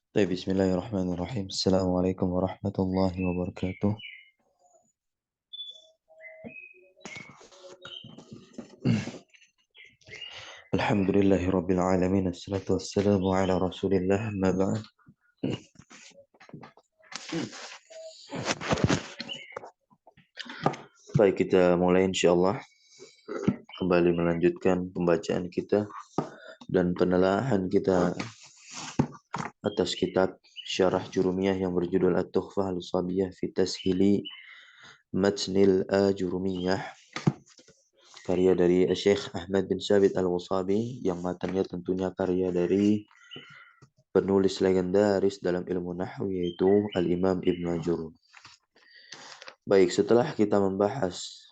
طيب بسم الله الرحمن الرحيم السلام عليكم ورحمة الله وبركاته. الحمد لله رب العالمين الصلاة والسلام على رسول الله أما بعد. Baik, kita mulai insyaallah kembali melanjutkan pembacaan kita dan penelaahan kita atas kitab Syarah Jurumiyah yang berjudul At-Tuhfah Al-Sabiyah fi Tashili Matnil Ajurumiyah, karya dari Syekh Ahmad bin Sabit Al-Wasabi, yang matanya tentunya karya dari penulis legendaris dalam ilmu nahwu yaitu Al-Imam Ibn Ajurum. Baik, setelah kita membahas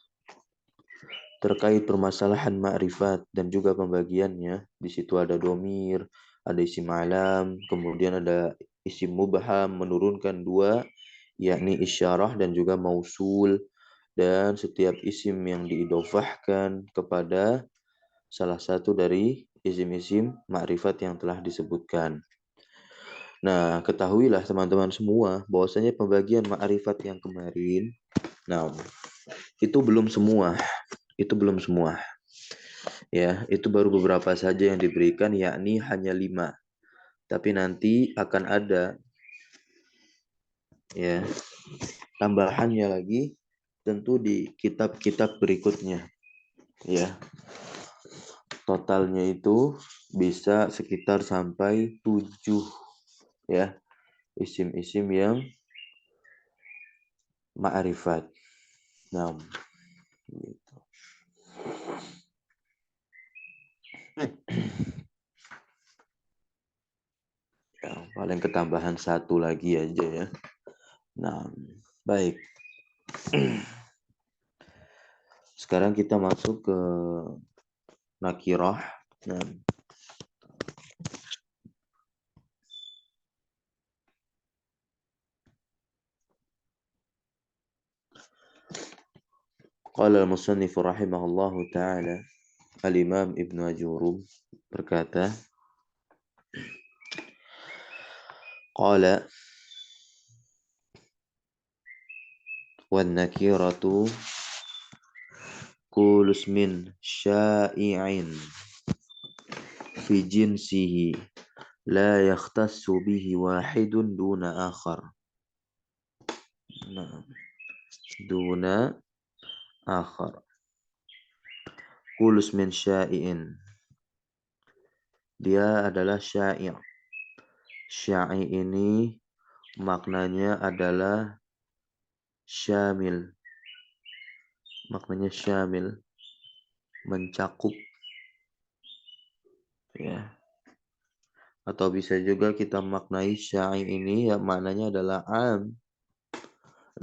terkait permasalahan ma'rifat dan juga pembagiannya, di situ ada domir, ada isim alam, kemudian ada isim mubham menurunkan dua, yakni isyarah dan juga mausul, dan setiap isim yang diidofahkan kepada salah satu dari isim-isim ma'rifat yang telah disebutkan. Nah, ketahuilah teman-teman semua bahwasanya pembagian ma'rifat yang kemarin, nah, itu belum semua. Ya, itu baru beberapa saja yang diberikan, yakni hanya 5. Tapi nanti akan ada ya tambahannya lagi tentu di kitab-kitab berikutnya. Ya, totalnya itu bisa sekitar sampai 7 ya, isim-isim yang ma'rifat. Nah, gitu. Ya, paling ketambahan 1 lagi aja ya. Nah, baik. Sekarang kita masuk ke nakirah. Nah, qala al-musannif rahimahullahu ta'ala, Al-Imam Ibn Ajurum berkata, qala wan nakiratu kullu ismin sya'i'in fi jinsihi la yakhtassu bihi wahidun duna akhar. Nah, duna akhar. Kullu ismin sya'i'in, dia adalah sya'i'. Sya'i' ini maknanya adalah syamil. Maknanya syamil, mencakup ya. Atau bisa juga kita maknai sya'i ini ya maknanya adalah am.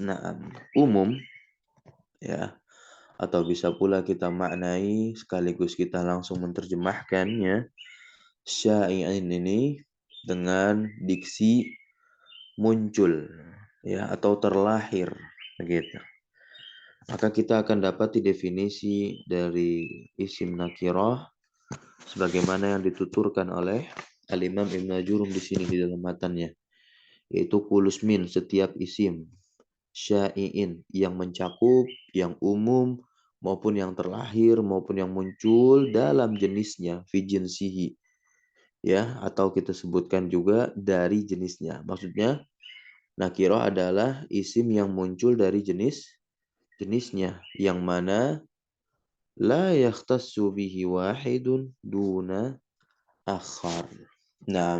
Nah, umum ya. Atau bisa pula kita maknai sekaligus kita langsung menerjemahkannya, sya'i'in ini dengan diksi muncul ya atau terlahir begitu. Maka kita akan dapat definisi dari isim nakirah sebagaimana yang dituturkan oleh Al-Imam Ibn Ajurum di sini di dalam matannya, yaitu kulus min, setiap isim, sya'i'in, yang mencakup, yang umum maupun yang terlahir maupun yang muncul dalam jenisnya, fi jinsihi ya, atau kita sebutkan juga dari jenisnya. Maksudnya nakirah adalah isim yang muncul dari jenisnya, yang mana la yakhtassu bihi wahidun duna akhar. Nah,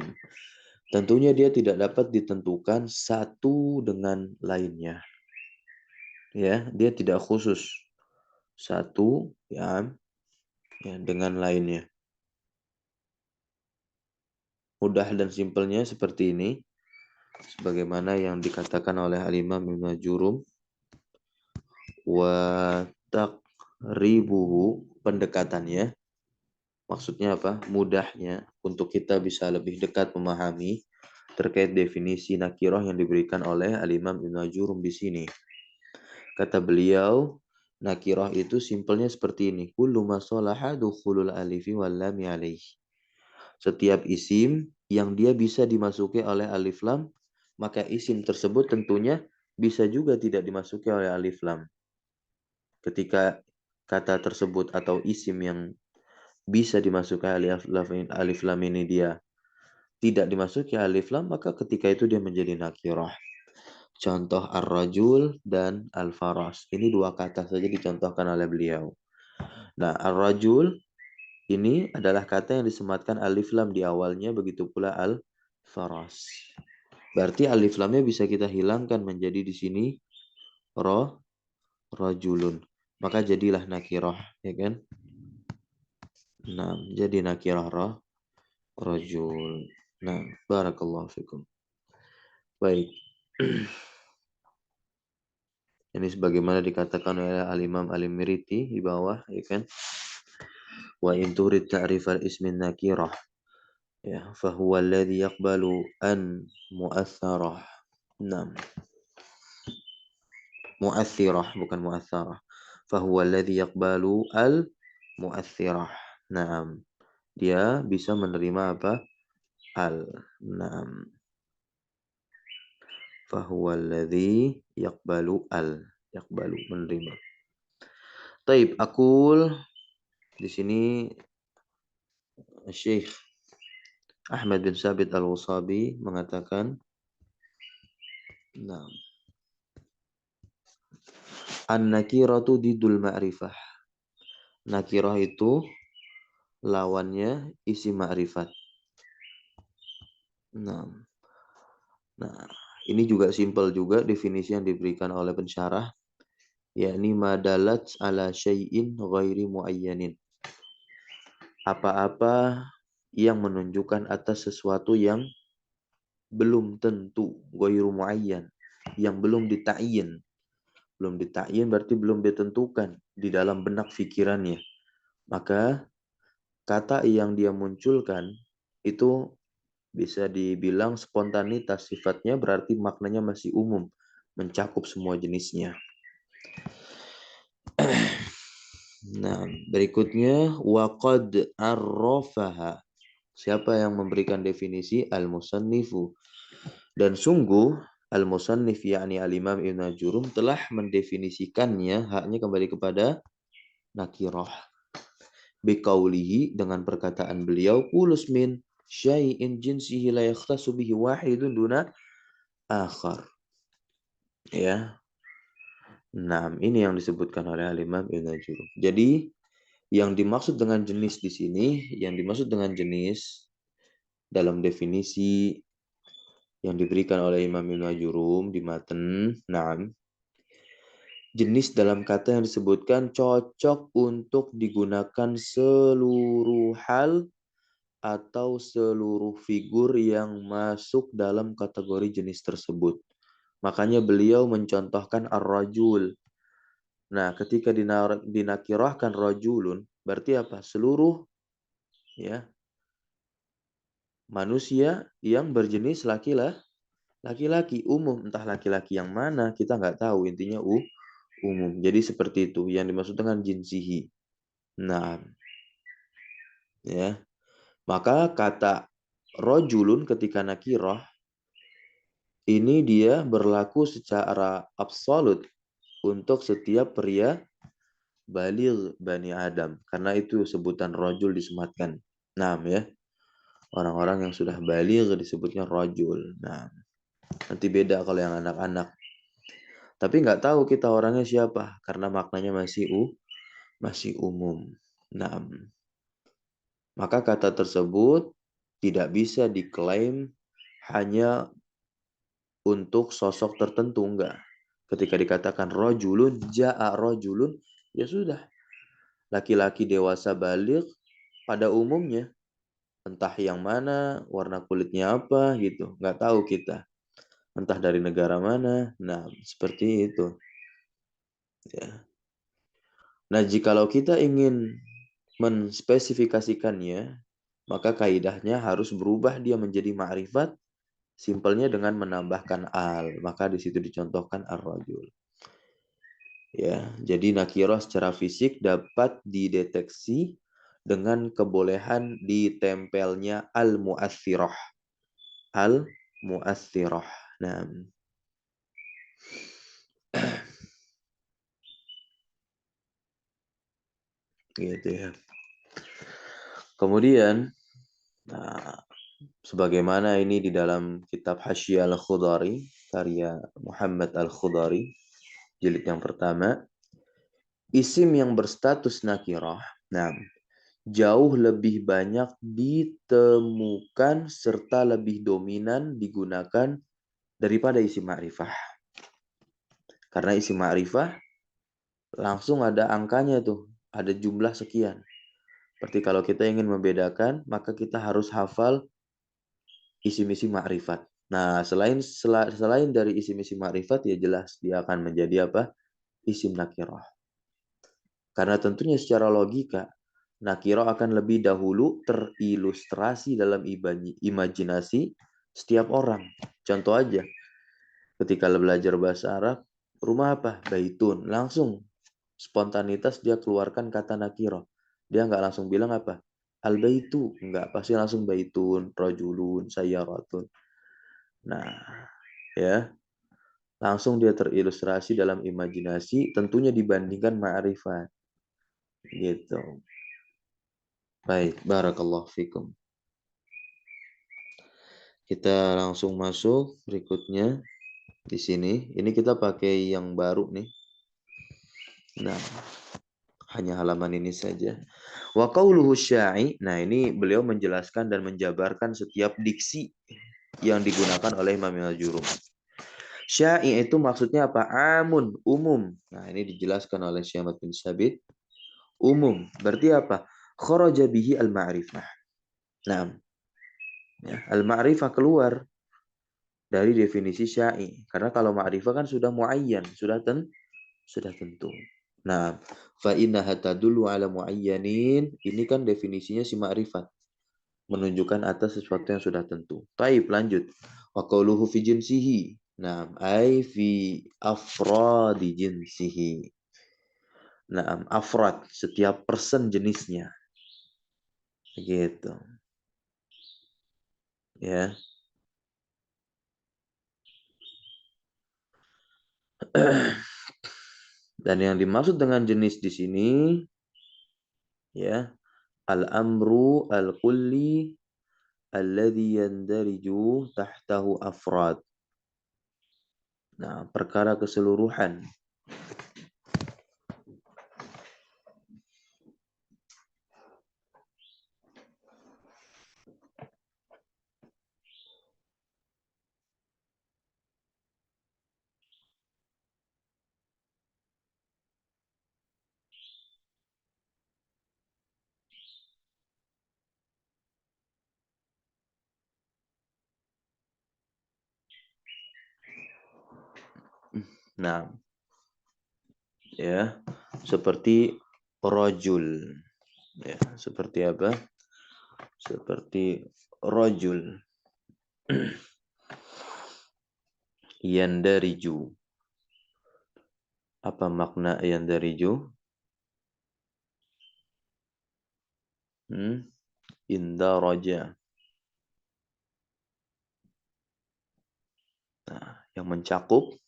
tentunya dia tidak dapat ditentukan satu dengan lainnya. Ya, dia tidak khusus satu ya dengan lainnya. Mudah dan simpelnya seperti ini, sebagaimana yang dikatakan oleh Al-Imam Ibn Jurum, wa taqribuhu, pendekatannya. Maksudnya apa? Mudahnya untuk kita bisa lebih dekat memahami terkait definisi nakirah yang diberikan oleh Al-Imam Ibn Jurum di sini. Kata beliau, nakirah itu simpelnya seperti ini. Kullu ma salaha dukhulul alifi wal lami alaihi. Setiap isim yang dia bisa dimasuki oleh alif lam, maka isim tersebut tentunya bisa juga tidak dimasuki oleh alif lam. Ketika kata tersebut atau isim yang bisa dimasuki alif lam ini dia tidak dimasuki alif lam, maka ketika itu dia menjadi nakirah. Contoh ar-rajul dan al-faras. Ini dua kata saja dicontohkan oleh beliau. Nah, ar-rajul ini adalah kata yang disematkan alif lam di awalnya, begitu pula al-faras. Berarti alif lamnya bisa kita hilangkan menjadi di sini rajulun. Maka jadilah nakirah, ya kan? Nah, jadi nakirah rajul. Nah, barakallahu fikum. Baik. Ini sebagaimana dikatakan oleh al-Imam Al-Miriti di bawah, ya kan? Wa in turid ta'rif al-ismin nakirah, ya, fa huwa alladhi yaqbalu an mu'athharah. Naam. Mu'athirah bukan mu'athharah. Fa huwa alladhi yaqbalu al-mu'athirah. Naam. Dia bisa menerima apa? Al. Naam. Fa huwa alladhi yaqbalu al. Yaqbalu menerima. Taib, aqul di sini Syekh Ahmad bin Sabit Al-Wasabi mengatakan, nah, an-nakiratu didul ma'rifah. Nakirah itu lawannya isi ma'rifat. Nah, ini juga simpel juga definisi yang diberikan oleh pensyarah, yakni madalat ala syai'in ghairi muayyanin. Apa-apa yang menunjukkan atas sesuatu yang belum tentu, ghairu muayyan, yang belum dita'yin. Belum dita'yin berarti belum ditentukan di dalam benak pikirannya. Maka kata yang dia munculkan itu bisa dibilang spontanitas sifatnya, berarti maknanya masih umum, mencakup semua jenisnya. Nah, berikutnya waqad arrafaha. Siapa yang memberikan definisi? Al-musannifu. Dan sungguh al-musannif yakni al-Imam Ibnu Jurum telah mendefinisikannya, haknya kembali kepada nakirah. Biqaulihi, dengan perkataan beliau, kulus min syai'in jinsihi la yakhtasu bihi wahidun duna akhar. Ya. Nah, ini yang disebutkan oleh Al-Imam Ibnu Jurum. Jadi, yang dimaksud dengan jenis di sini, yang dimaksud dengan jenis dalam definisi yang diberikan oleh Imam Ibnu Jurum di matan, jenis dalam kata yang disebutkan cocok untuk digunakan seluruh hal atau seluruh figur yang masuk dalam kategori jenis tersebut. Makanya beliau mencontohkan ar-rajul. Nah, ketika dinakirahkan rajulun, berarti apa? Seluruh ya manusia yang berjenis laki-laki umum, entah laki-laki yang mana kita nggak tahu, intinya umum. Jadi seperti itu yang dimaksud dengan jinsihi. Nah, ya. Maka kata rajulun ketika nakirah ini dia berlaku secara absolut untuk setiap pria baligh Bani Adam. Karena itu sebutan rajul disematkan. Nah, ya. Orang-orang yang sudah baligh disebutnya rajul. Nah, nanti beda kalau yang anak-anak. Tapi nggak tahu kita orangnya siapa. Karena maknanya masih umum. Nah, maka kata tersebut tidak bisa diklaim hanya untuk sosok tertentu, enggak. Ketika dikatakan rojulun, ja'a rojulun, ya sudah. Laki-laki dewasa balik pada umumnya. Entah yang mana, warna kulitnya apa gitu. Nggak tahu kita. Entah dari negara mana. Nah, seperti itu. Ya. Nah, jikalau kita ingin menspesifikasikannya, maka kaidahnya harus berubah dia menjadi ma'rifat. Simpelnya dengan menambahkan al. Maka di situ dicontohkan ar-rajul. Ya, jadi nakirah secara fisik dapat dideteksi dengan kebolehan ditempelnya al-mu'athirah. Al-mu'athirah. Nah, gitu ya. Kemudian, nah, sebagaimana ini di dalam kitab Hasyiyah Al-Khudari, karya Muhammad Al-Khudari, jilid yang pertama, isim yang berstatus nakirah, nah, jauh lebih banyak ditemukan serta lebih dominan digunakan daripada isim ma'rifah. Karena isim ma'rifah langsung ada angkanya tuh, ada jumlah sekian. Seperti kalau kita ingin membedakan, maka kita harus hafal isim-isim ma'rifat. Nah, selain dari isim-isim ma'rifat, ya jelas dia akan menjadi apa? Isim nakirah. Karena tentunya secara logika, nakirah akan lebih dahulu terilustrasi dalam imajinasi setiap orang. Contoh aja, ketika belajar bahasa Arab, rumah apa? Baitun. Langsung spontanitas dia keluarkan kata nakirah. Dia nggak langsung bilang apa? Al-baitu. Nggak, pasti langsung baitun, rajulun, sayyaratun. Nah, ya, langsung dia terilustrasi dalam imajinasi, tentunya dibandingkan ma'rifat. Gitu. Baik, barakallahu fikum. Kita langsung masuk berikutnya di sini. Ini kita pakai yang baru nih. Nah, hanya halaman ini saja. Wa qauluhu syai. Nah, ini beliau menjelaskan dan menjabarkan setiap diksi yang digunakan oleh Imam Al-Jurum. Syai itu maksudnya apa? Amun, umum. Nah, ini dijelaskan oleh Syekh Ahmad bin Sabit. Umum. Berarti apa? Kharaja bihi al-ma'rifah. Nah, ya, al-ma'rifah keluar dari definisi syai. Karena kalau ma'rifah kan sudah muayyan, sudah tentu. Nah, fa innaha tadullu ala muayyanin. Ini kan definisinya si ma'rifat, menunjukkan atas sesuatu yang sudah tentu. Taib, lanjut. Wa qauluhu fi jinsihi. Nah, ai fi afradi jinsihi. Nah, afrad, setiap person jenisnya. Gitu. Ya. Dan yang dimaksud dengan jenis di sini, ya, al-amru al-kulli alladhi yandariju tahtahu afrad. Nah, perkara keseluruhan. Nah, ya, seperti rojul. Ya, seperti apa? Seperti rojul. Yandariju. Apa makna yandariju? Indaraja. Nah, yang mencakup,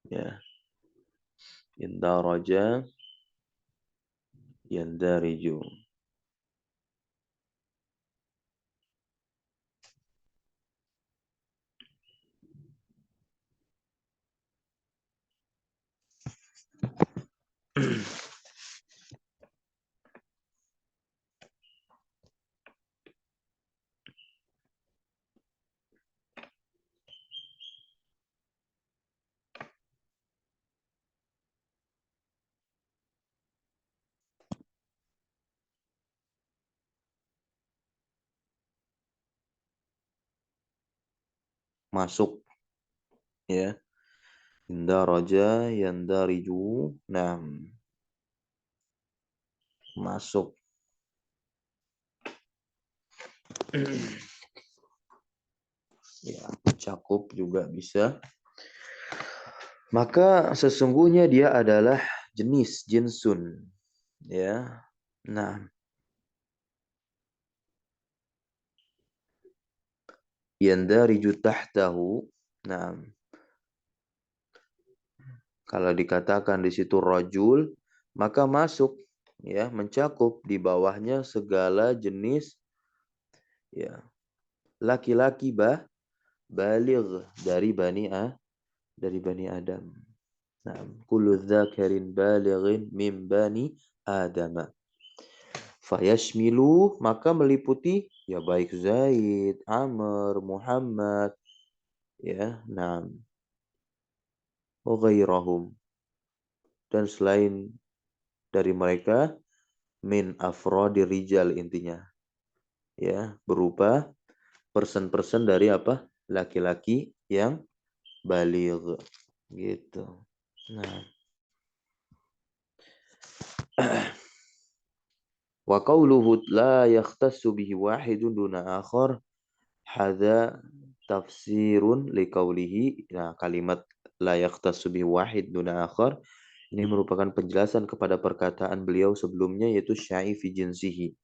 ya, indaraja, yandariju. Masuk, ya. Indaraja, yandariju. Nah, masuk. Ya, mencakup juga bisa. Maka sesungguhnya dia adalah jenis, jinsun. Ya. Nah, yandariju tahtahu. Nah, kalau dikatakan di situ rajul, maka masuk ya, mencakup di bawahnya segala jenis ya laki-laki baligh dari bani Adam. Nah, kullu dzakarin balighin min bani Adam. Fayashmilu, maka meliputi ya baik Zaid, Amr, Muhammad, ya, nah, wa ghairahum, dan selain dari mereka min afrodi rijal intinya, ya, berupa person-person dari apa? Laki-laki yang baligh gitu. Nah, wa qawluhu la yakhtassu bihi wahidun duna akhar hadza tafsirun liqaulihi. Nah, kalimat la yakhtassu bihi wahid duna akhar ini merupakan penjelasan kepada perkataan beliau sebelumnya, yaitu syai fi jinsihi.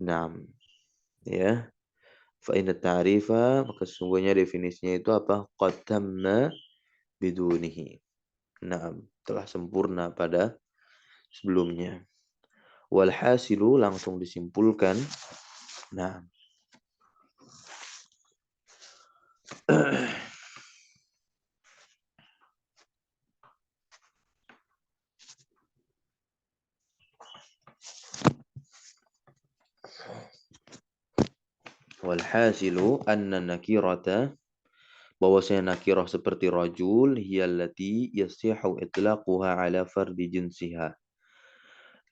Nah, ya. Fa inna ta'rifa, maka sesungguhnya definisinya itu apa? Qad tamma bidunihi. Nah, telah sempurna pada sebelumnya. Walhasilu, langsung disimpulkan. Nah, walhasilu anna nakirata, bahwasanya nakirah seperti rajul hiyallati yasihu itlaquha ala fardi jinsiha.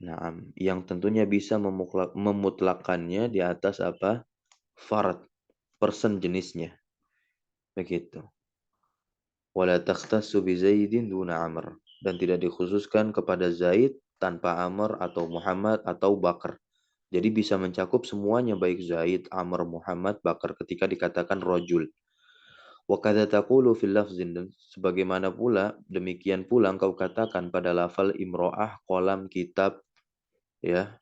Nah, yang tentunya bisa memutlakannya di atas apa? Fard, person jenisnya. Begitu. Wala takhtassu bi Zaidin duna Amr, dan tidak dikhususkan kepada Zaid tanpa Amr atau Muhammad atau Bakar. Jadi bisa mencakup semuanya, baik Zaid, Amr, Muhammad, Bakar ketika dikatakan rajul. Wa kadza taqulu fil lafzin, dan sebagaimana pula demikian pula engkau katakan pada lafal imro'ah, kolam, kitab, ya,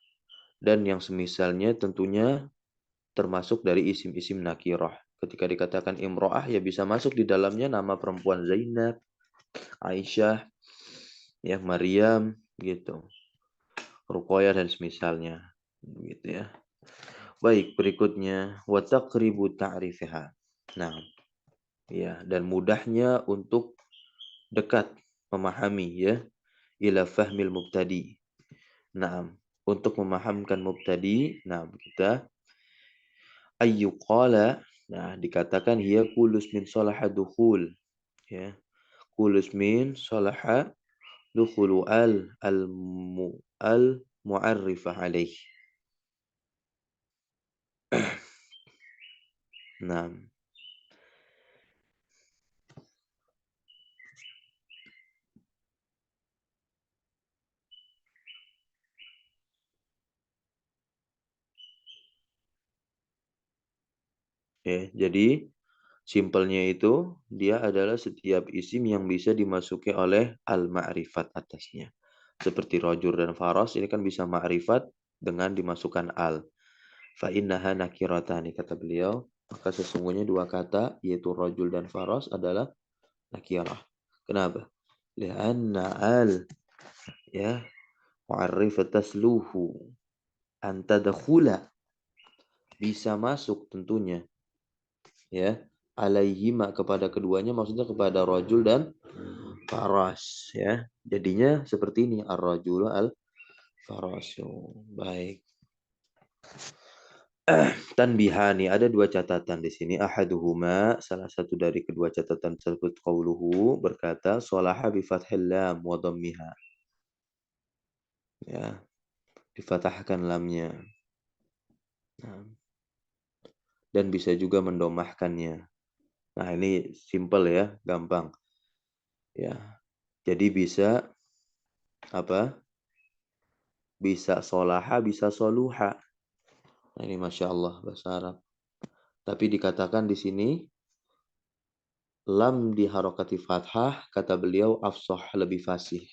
dan yang semisalnya tentunya termasuk dari isim-isim nakirah. Ketika dikatakan imro'ah ya bisa masuk di dalamnya nama perempuan Zainab, Aisyah, ya, Maryam gitu, Ruqayyah dan semisalnya gitu ya. Baik, berikutnya wa taqribu ta'rifiha. Nah, ya, dan mudahnya untuk dekat memahami ya, ila fahmil mubtadi. Nah, untuk memahamkan mubtadi, nah kita ayyuqala, nah dikatakan hiya kulus min salaha dukhul, ya. Kulus min salaha dukhulu al mu'arrifah alaih. Nah, ya, jadi simpelnya itu dia adalah setiap isim yang bisa dimasuki oleh al-ma'rifat atasnya. Seperti rajul dan faras ini kan bisa ma'rifat dengan dimasukkan al. Fa innaha nakiratani, kata beliau, maka sesungguhnya dua kata yaitu rajul dan faras adalah nakirah. Kenapa? Lianna al, ya, mu'arrifat tasluhu an tadkhula, bisa masuk tentunya ya, alaihima, kepada keduanya, maksudnya kepada rajul dan faras ya. Jadinya seperti ini, ar-rajul al-farasu. Baik. Tanbihani, ada dua catatan di sini. Ahaduhuma, salah satu dari kedua catatan tersebut, qauluhu, berkata sholaha bi fathil lam wa dhammiha. Ya, difatahkan lamnya. Nah, dan bisa juga mendomahkannya. Nah, ini simple ya, gampang. Ya. Jadi bisa apa? Bisa solaha, bisa soluha. Nah, ini Masya Allah bahasa Arab. Tapi dikatakan di sini lam diharokati fathah, kata beliau afsah, lebih fasih.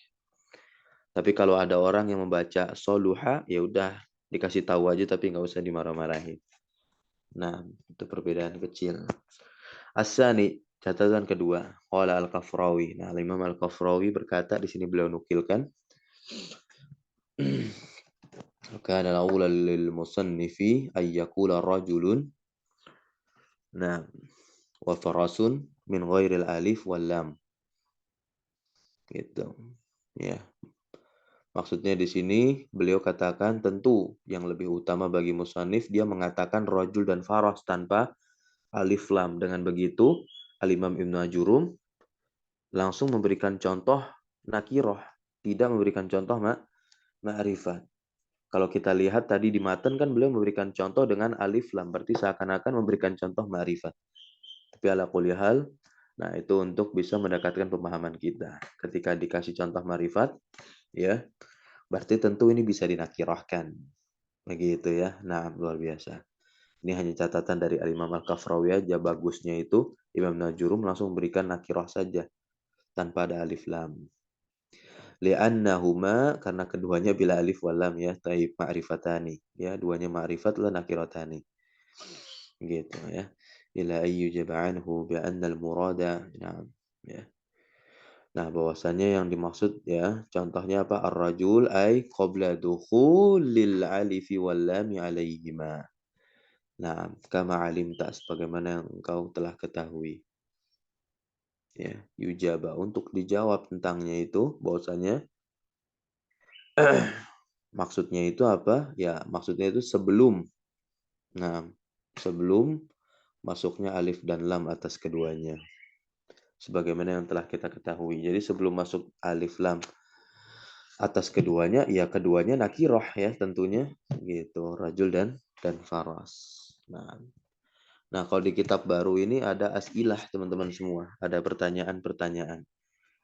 Tapi kalau ada orang yang membaca soluha, ya udah dikasih tahu aja tapi nggak usah dimarah-marahin. Nah, itu perbedaan kecil. Asani, catatan kedua, qala Al-Kafrawi. Nah, Imam Al-Kafrawi berkata di sini beliau nukilkan kana al-awla lil musannifi ay yaqula rajulun nah wa farasun min ghairil alif wal lam. Gitu. Ya. Maksudnya di sini beliau katakan tentu yang lebih utama bagi musannif dia mengatakan rajul dan faras tanpa alif lam. Dengan begitu Al-Imam Ibnu Ajurum langsung memberikan contoh nakiroh, tidak memberikan contoh ma'rifat. Kalau kita lihat tadi di matan kan beliau memberikan contoh dengan alif lam, berarti seakan-akan memberikan contoh ma'rifat. Tapi ala kulli hal, nah itu untuk bisa mendekatkan pemahaman kita. Ketika dikasih contoh ma'rifat, ya, berarti tentu ini bisa dinakirahkan. Begitu ya. Nah, luar biasa. Ini hanya catatan dari Al-Imam Al-Kafrawi aja. Bagusnya itu Imam Najurum langsung berikan nakirah saja tanpa ada alif lam. Li'annahuma karena keduanya bila alif wal lam ya, taib ma'rifatani. Ya, duanya ma'rifat la nakiratani. Gitu ya. Ila ayyu jaba'anhu bi'anna al-murada. Nah, ya. Nah, bahwasannya yang dimaksud ya, contohnya apa? Ar-rajul ay qabla dukhulil alifi wal lami alaihima. Nah, kama alimta sebagaimana yang engkau telah ketahui. Ya, yujaba untuk dijawab tentangnya itu bahwasanya maksudnya itu apa? Ya, maksudnya itu sebelum. Nah, sebelum masuknya alif dan lam atas keduanya. Sebagaimana yang telah kita ketahui. Jadi sebelum masuk alif lam atas keduanya, ya keduanya nakiroh ya tentunya. Gitu, rajul dan faras. Nah, kalau di kitab baru ini ada as'ilah teman-teman semua. Ada pertanyaan-pertanyaan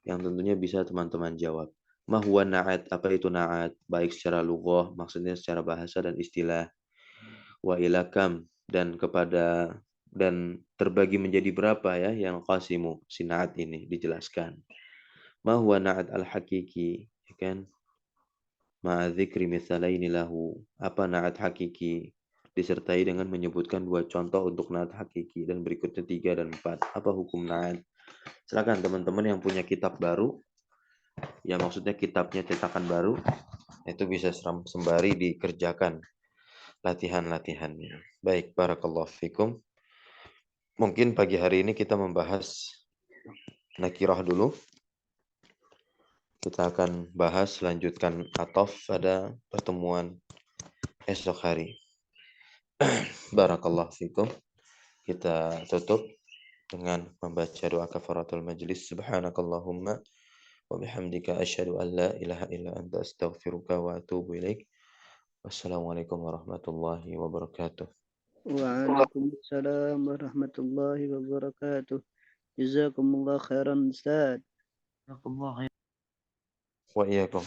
yang tentunya bisa teman-teman jawab. Ma huwa na'at? Apa itu na'at? Baik secara lughah, maksudnya secara bahasa dan istilah. Wa ilakam dan kepada dan terbagi menjadi berapa ya yang qasimu si na'at ini dijelaskan. Ma huwa na'at al-hakiki? Ya kan? Ma dzikri mitsalaini lahu. Apa na'at hakiki? Disertai dengan menyebutkan dua contoh untuk na'at hakiki dan berikutnya 3 dan 4. Apa hukum na'at? Silakan teman-teman yang punya kitab baru, ya maksudnya kitabnya cetakan baru, itu bisa sembari dikerjakan latihan-latihannya. Baik, barakallahu fikum. Mungkin pagi hari ini kita membahas nakirah dulu. Kita akan bahas lanjutkan atof pada pertemuan esok hari. Barakallahu fikum. Kita tutup dengan membaca doa kafaratul majlis. Subhanakallahumma wa bihamdika asyhadu an la ilaha illa anta astaghfiruka wa atubu ilaik. Wassalamualaikum warahmatullahi wabarakatuh. Waalaikumsalam warahmatullahi wabarakatuh. Jazakumullah khairan Ustaz. Wa iyyakum.